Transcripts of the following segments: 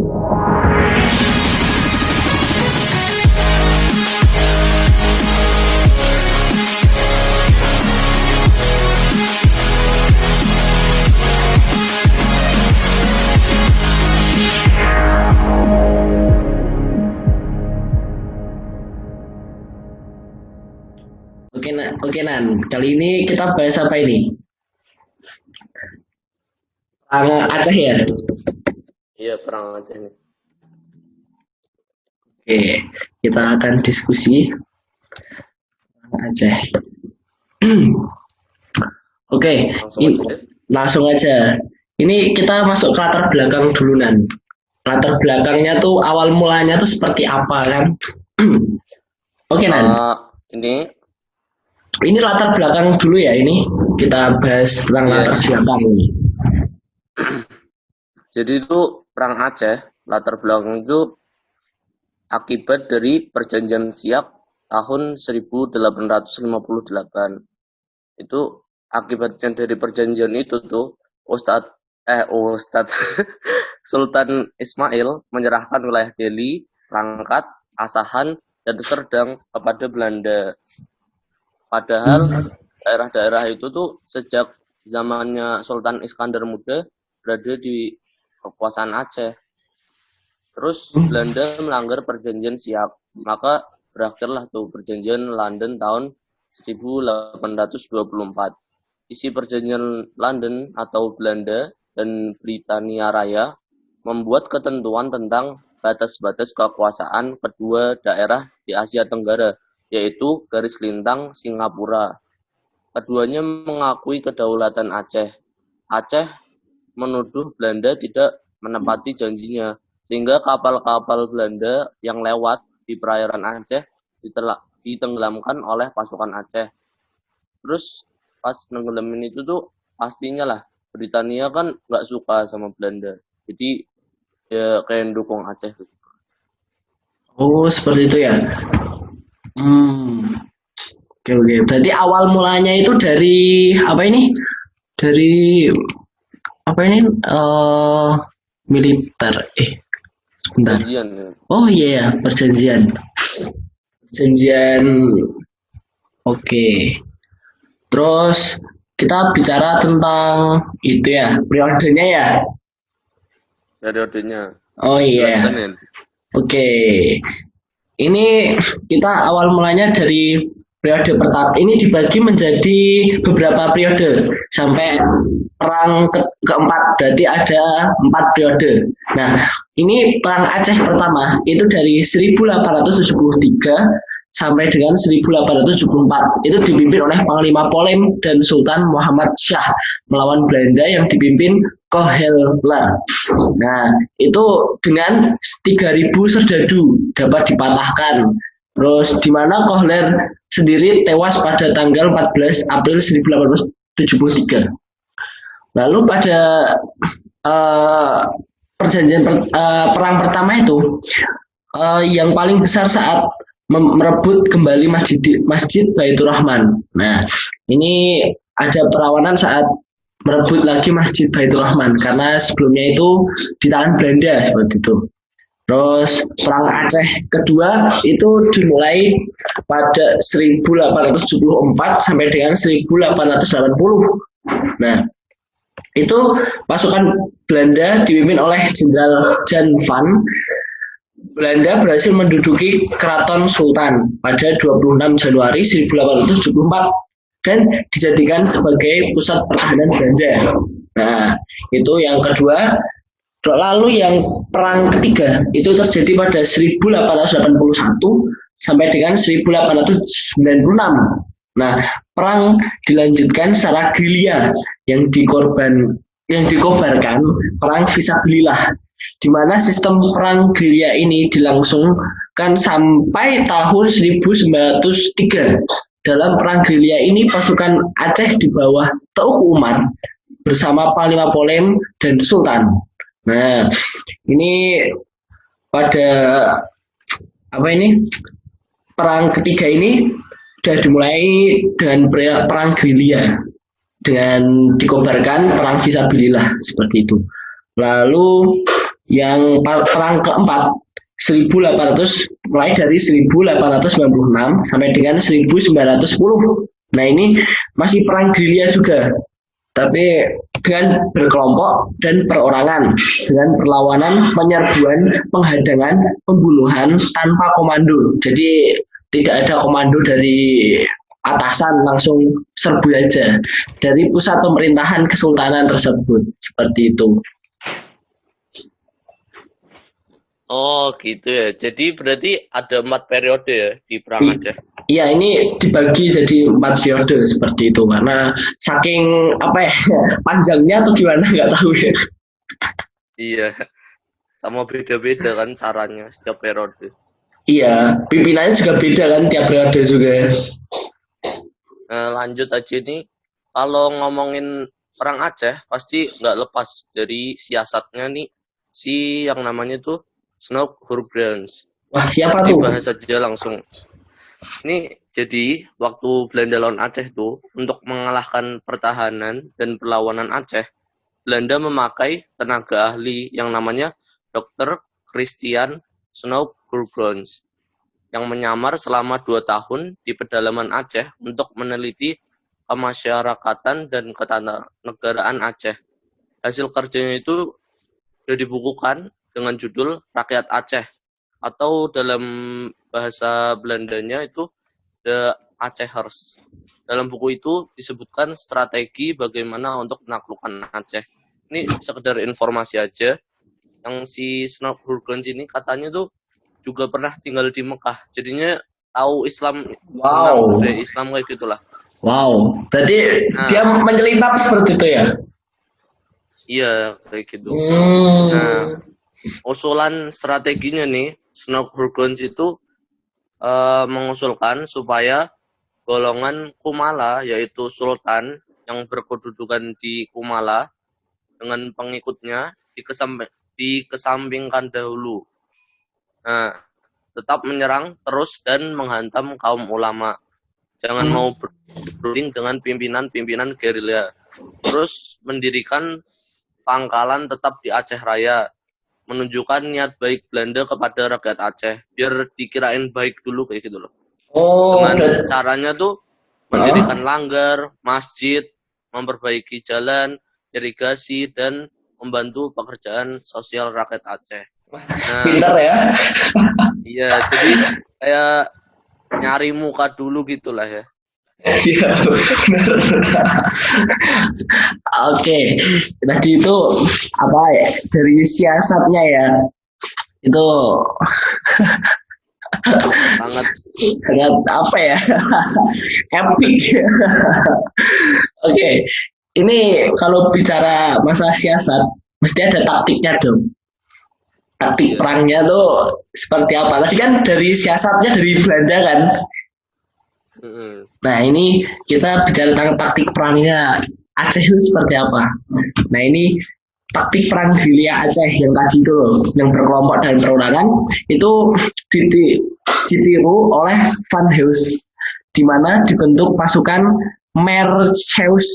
Oke Nan, kali ini kita bahas apa ini? Perang Aceh ya? Iya, perang Aceh nih. Oke, kita akan diskusi Perang Aceh. Oke, langsung aja. Ini kita masuk ke latar belakang dulu Nan. Latar belakangnya tuh awal mulanya tuh seperti apa kan? Oke Nan. Ini latar belakang dulu ya, ini kita bahas tentang latar belakang ini. Jadi itu perang Aceh, latar belakang itu akibat dari perjanjian Siak tahun 1858. Itu akibatnya dari perjanjian itu tuh Ustadz Sultan Ismail menyerahkan wilayah Delhi, Rangkat, Asahan, dan Serdang kepada Belanda. Padahal daerah-daerah itu tuh sejak zamannya Sultan Iskandar Muda berada di kekuasaan Aceh. Terus Belanda melanggar perjanjian Siak, maka berakhirlah tuh perjanjian London tahun 1824. Isi perjanjian London atau Belanda dan Britania Raya membuat ketentuan tentang batas-batas kekuasaan kedua daerah di Asia Tenggara, yaitu garis lintang Singapura. Keduanya mengakui kedaulatan Aceh. Aceh menuduh Belanda tidak menepati janjinya, sehingga kapal-kapal Belanda yang lewat di perairan Aceh ditenggelamkan oleh pasukan Aceh. Terus pas nenggelamin itu tuh pastinya lah Britania kan nggak suka sama Belanda, jadi ya kayak dukung Aceh. Oh seperti itu ya. Oke. Berarti awal mulanya itu dari apa ini? Dari apa ini? Militer. Sebentar. Perjanjian. Oh iya, perjanjian. Oke. Terus kita bicara tentang itu ya, periodenya ya. Periodenya. Oh iya. Oke. Ini kita awal mulanya dari periode pertama. Ini dibagi menjadi beberapa periode sampai perang keempat. Berarti ada 4 periode. Nah, ini perang Aceh pertama itu dari 1873 sampai dengan 1874. Itu dipimpin oleh Panglima Polem dan Sultan Muhammad Shah melawan Belanda yang dipimpin Koheler. Nah, itu dengan 3.000 serdadu dapat dipatahkan. Terus di mana Koheler sendiri tewas pada tanggal 14 April 1873. Lalu pada perang pertama itu yang paling besar saat merebut kembali Masjid Baitur Rahman. Nah, ini ada perlawanan saat merebut lagi Masjid Baitur Rahman karena sebelumnya itu di tangan Belanda seperti itu. Terus perang Aceh kedua itu dimulai pada 1874 sampai dengan 1880. Nah, itu pasukan Belanda dipimpin oleh Jenderal Jan van. Belanda berhasil menduduki Keraton Sultan pada 26 Januari 1874 dan dijadikan sebagai pusat pertahanan Belanda. Nah, itu yang kedua. Lalu yang perang ketiga itu terjadi pada 1881 sampai dengan 1896. Nah, perang dilanjutkan secara gerilya yang dikobarkan perang fisabilillah, di mana sistem perang gerilya ini dilangsungkan sampai tahun 1903. Dalam perang gerilya ini pasukan Aceh di bawah Teuku Umar bersama Panglima Polem dan Sultan. Nah, ini pada perang ketiga ini sudah dimulai dengan perang gerilya dengan dikobarkan perang fisabilillah seperti itu. Lalu Yang perang keempat 1800, mulai dari 1896 sampai dengan 1910. Nah ini masih perang gerilya juga, tapi dengan berkelompok dan perorangan, dengan perlawanan, penyerbuan, penghadangan, pembunuhan tanpa komando. Jadi tidak ada komando dari atasan, langsung serbu aja dari pusat pemerintahan kesultanan tersebut, seperti itu. Oh gitu ya. Jadi berarti ada 4 periode ya di Perang Aceh. Iya, ini dibagi jadi 4 periode seperti itu karena saking apa ya panjangnya atau gimana nggak tahu ya. Iya, sama beda-beda kan sarannya setiap periode. Iya, pimpinannya juga beda kan tiap periode juga. Nah, lanjut aja nih. Kalau ngomongin Perang Aceh pasti nggak lepas dari siasatnya nih si yang namanya tuh Snoek Hurbrans. Wah, siapa tuh? Dibahas aja langsung. Ini jadi waktu Belanda lawan Aceh tuh untuk mengalahkan pertahanan dan perlawanan Aceh, Belanda memakai tenaga ahli yang namanya Dr. Christian Snoek Hurbrans yang menyamar selama 2 tahun di pedalaman Aceh untuk meneliti kemasyarakatan dan ketatanegaraan Aceh. Hasil kerjanya itu sudah dibukukan dengan judul Rakyat Aceh, atau dalam bahasa Belandanya itu The Acehers. Dalam buku itu disebutkan strategi bagaimana untuk menaklukkan Aceh. Ini sekedar informasi aja. Yang si Snoek Hurbrans ini katanya tuh juga pernah tinggal di Mekah. Jadinya tahu Islam, tentang budaya Islam kayak gitulah. Wow, berarti dia menyelinap seperti itu ya? Iya, kayak gitu. Nah, usulan strateginya nih, Snoek Hurbrans itu mengusulkan supaya golongan Kumala, yaitu Sultan yang berkedudukan di Kumala dengan pengikutnya dikesampingkan dahulu. Nah, tetap menyerang terus dan menghantam kaum ulama. Jangan mau berunding dengan pimpinan-pimpinan gerilya. Terus mendirikan pangkalan tetap di Aceh Raya, menunjukkan niat baik Belanda kepada rakyat Aceh, biar dikirain baik dulu kayak gitu loh. Dengan caranya tuh mendirikan langgar, masjid, memperbaiki jalan, irigasi, dan membantu pekerjaan sosial rakyat Aceh. Nah, pintar ya. Iya, jadi kayak nyari muka dulu gitulah ya. Iya, benar. Oke, tadi itu apa ya, dari siasatnya ya, itu sangat apa ya, epic. Oke, ini kalau bicara masalah siasat mesti ada taktiknya dong. Taktik perangnya tuh seperti apa? Tadi kan dari siasatnya dari Belanda kan. Nah ini kita bicara tentang taktik perangnya Aceh itu seperti apa. Nah ini taktik perang gerilya Aceh yang tadi itu, yang berkelompok dan perorangan, itu ditiru oleh Van Heus, di mana dibentuk pasukan Meerscheuws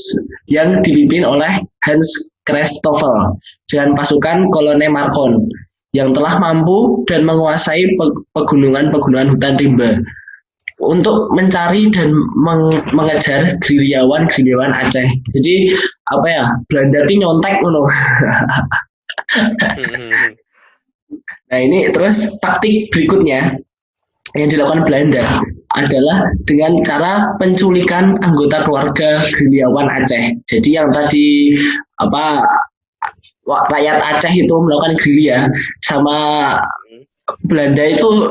yang dipimpin oleh Hans Christoffel dengan pasukan kolonel Marcon yang telah mampu dan menguasai pegunungan-pegunungan hutan rimba untuk mencari dan mengejar gerilyawan Aceh. Jadi apa ya, Belanda ini nyontek loh. Nah ini terus taktik berikutnya yang dilakukan Belanda adalah dengan cara penculikan anggota keluarga gerilyawan Aceh. Jadi yang tadi apa, rakyat Aceh itu melakukan gerilya, sama Belanda itu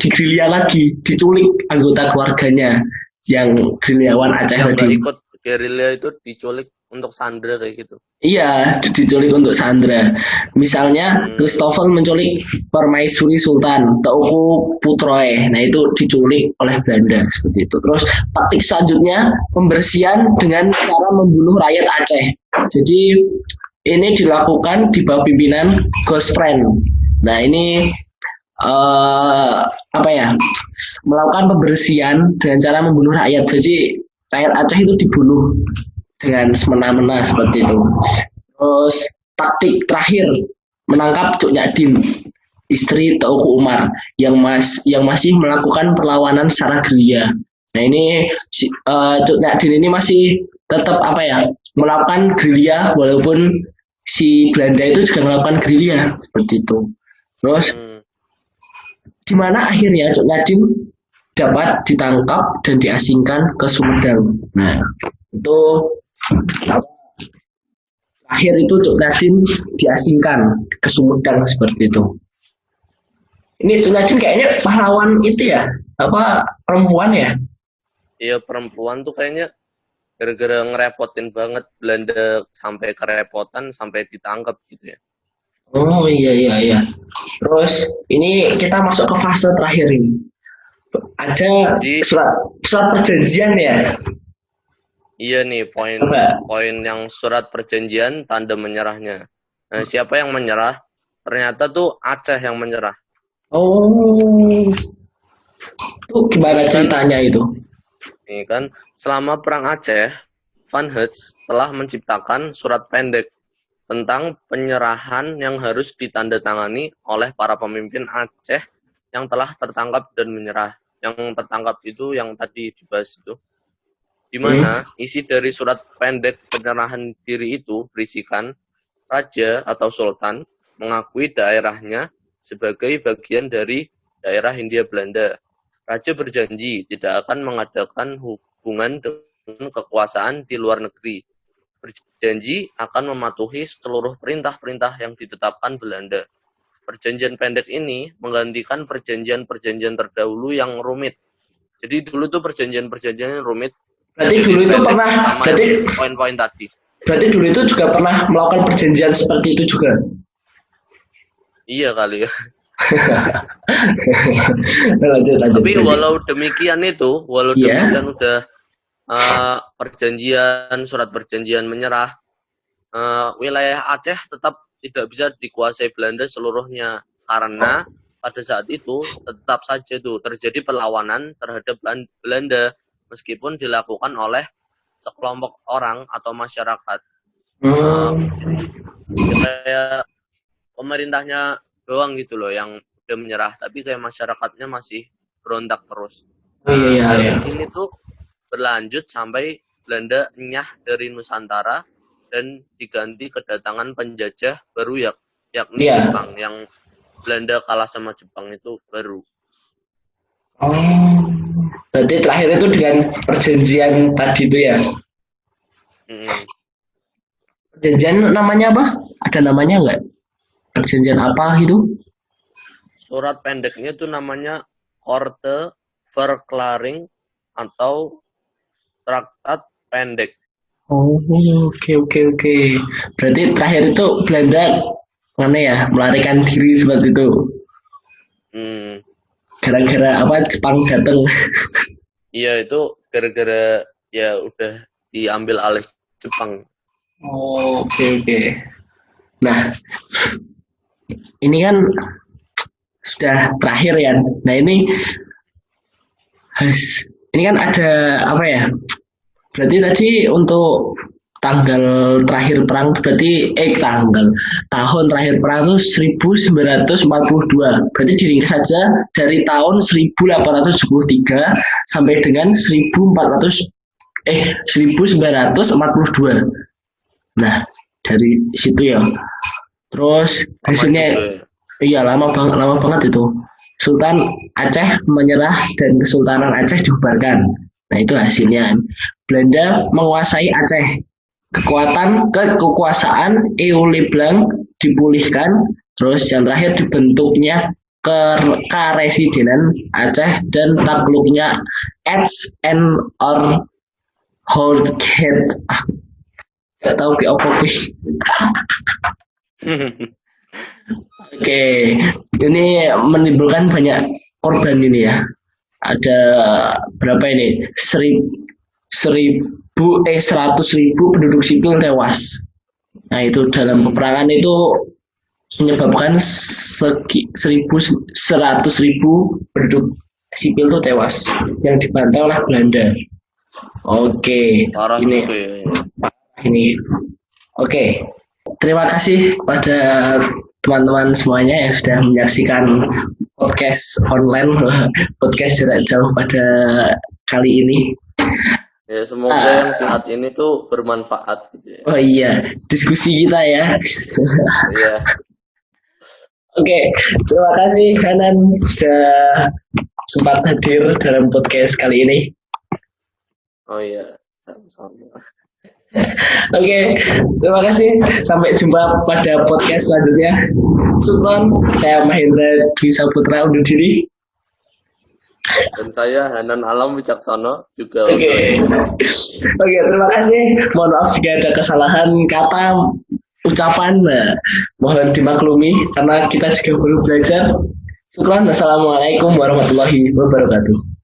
digerilya lagi, diculik anggota keluarganya yang gerilyawan Aceh tadi. Ikut gerilya itu diculik untuk sandra kayak gitu. Iya, diculik untuk sandra. Misalnya Christoffel menculik Permaisuri Sultan Teuku Putroe. Nah itu diculik oleh Belanda seperti itu. Terus taktik selanjutnya pembersihan dengan cara membunuh rakyat Aceh. Jadi ini dilakukan di bawah pimpinan Gosfriend. Nah ini apa ya, melakukan pembersihan dengan cara membunuh rakyat. Jadi rakyat Aceh itu dibunuh dengan semena-mena seperti itu. Terus taktik terakhir menangkap Cuk Nyadin, istri Teuku Umar yang masih melakukan perlawanan secara gerilya. Nah ini Cuk Nyadin ini masih tetap apa ya melakukan gerilya walaupun si Belanda itu juga melakukan gerilya seperti itu. Terus di mana akhirnya Cuk Nyadin dapat ditangkap dan diasingkan ke Sumedang. Nah itu akhir itu Cuk Nyadin diasingkan ke Sumedang seperti itu. Ini Cuk Nyadin kayaknya pahlawan itu ya, apa perempuan ya? Iya perempuan tuh kayaknya gara-gara ngerepotin banget Belanda sampai kerepotan sampai ditangkap gitu ya. Oh iya. Terus ini kita masuk ke fase terakhir ini. Ada surat perjanjian ya. Iya nih poin yang surat perjanjian tanda menyerahnya. Nah siapa yang menyerah? Ternyata tuh Aceh yang menyerah. Oh, itu gimana ceritanya itu? Ini kan selama perang Aceh, Van Hees telah menciptakan surat pendek tentang penyerahan yang harus ditandatangani oleh para pemimpin Aceh yang telah tertangkap dan menyerah. Yang tertangkap itu yang tadi dibahas itu. Di mana isi dari surat pendek penyerahan diri itu berisikan raja atau sultan mengakui daerahnya sebagai bagian dari daerah Hindia Belanda. Raja berjanji tidak akan mengadakan hubungan dengan kekuasaan di luar negeri. Berjanji akan mematuhi seluruh perintah-perintah yang ditetapkan Belanda. Perjanjian pendek ini menggantikan perjanjian-perjanjian terdahulu yang rumit. Jadi dulu tuh perjanjian-perjanjian rumit. Berarti dulu itu pernah, berarti poin-poin tadi. Berarti dulu itu juga pernah melakukan perjanjian seperti itu juga. Iya kali ya. lanjut. Tapi walau demikian udah perjanjian, surat perjanjian menyerah, wilayah Aceh tetap tidak bisa dikuasai Belanda seluruhnya karena pada saat itu tetap saja tuh terjadi perlawanan terhadap Belanda meskipun dilakukan oleh sekelompok orang atau masyarakat. Kayak pemerintahnya doang gitu loh yang udah menyerah, tapi kayak masyarakatnya masih berontak terus. Iya. Ini tuh berlanjut sampai Belanda enyah dari Nusantara dan diganti kedatangan penjajah baru yakni Jepang, yang Belanda kalah sama Jepang itu baru. Oh, berarti terakhir itu dengan perjanjian tadi itu ya? Perjanjian namanya apa? Ada namanya nggak? Perjanjian apa itu? Surat pendeknya tuh namanya Korte Verklaring atau Traktat Pendek. Oh, oke. Berarti terakhir itu Belanda melarikan diri seperti itu. Gara-gara apa Jepang datang? Iya itu gara-gara ya udah diambil alih Jepang. Oh, oke. Nah, ini kan sudah terakhir ya. Nah ini kan ada apa ya? Berarti tadi untuk tanggal terakhir perang berarti tahun terakhir perang itu 1942. Berarti diringkas saja dari tahun 1873 sampai dengan 1942. Nah, dari situ ya. Terus hasilnya iya lama banget itu. Sultan Aceh menyerah dan Kesultanan Aceh dibubarkan. Nah, itu hasilnya. Belanda menguasai Aceh. Kekuasaan Euliblang dipulihkan, terus yang terakhir dibentuknya Karesidenan Aceh dan takluknya Aceh or Holdgate. Gak tahu ke apa sih. Oke, ini menimbulkan banyak korban ini ya. Ada berapa ini? 100.000 penduduk sipil tewas. Nah itu dalam peperangan itu menyebabkan 100.000 penduduk sipil itu tewas yang dibantai oleh Belanda. Oke, ini. Oke, terima kasih pada teman-teman semuanya yang sudah menyaksikan podcast online, podcast jarak jauh pada kali ini. Ya, semoga yang sehat ini tuh bermanfaat gitu ya. Oh iya, diskusi kita ya. Iya. Oke, terima kasih Hanan sudah sempat hadir dalam podcast kali ini. Oh iya, sama-sama. Oke, terima kasih. Sampai jumpa pada podcast selanjutnya. Sultan, saya Mahendra Dwi Saputra undur diri. Dan saya Hanan Alam Wicaksono juga. Oke, terima kasih. Mohon maaf jika ada kesalahan kata, ucapan. Mohon dimaklumi karena kita juga baru belajar. Syukran. Wassalamualaikum warahmatullahi wabarakatuh.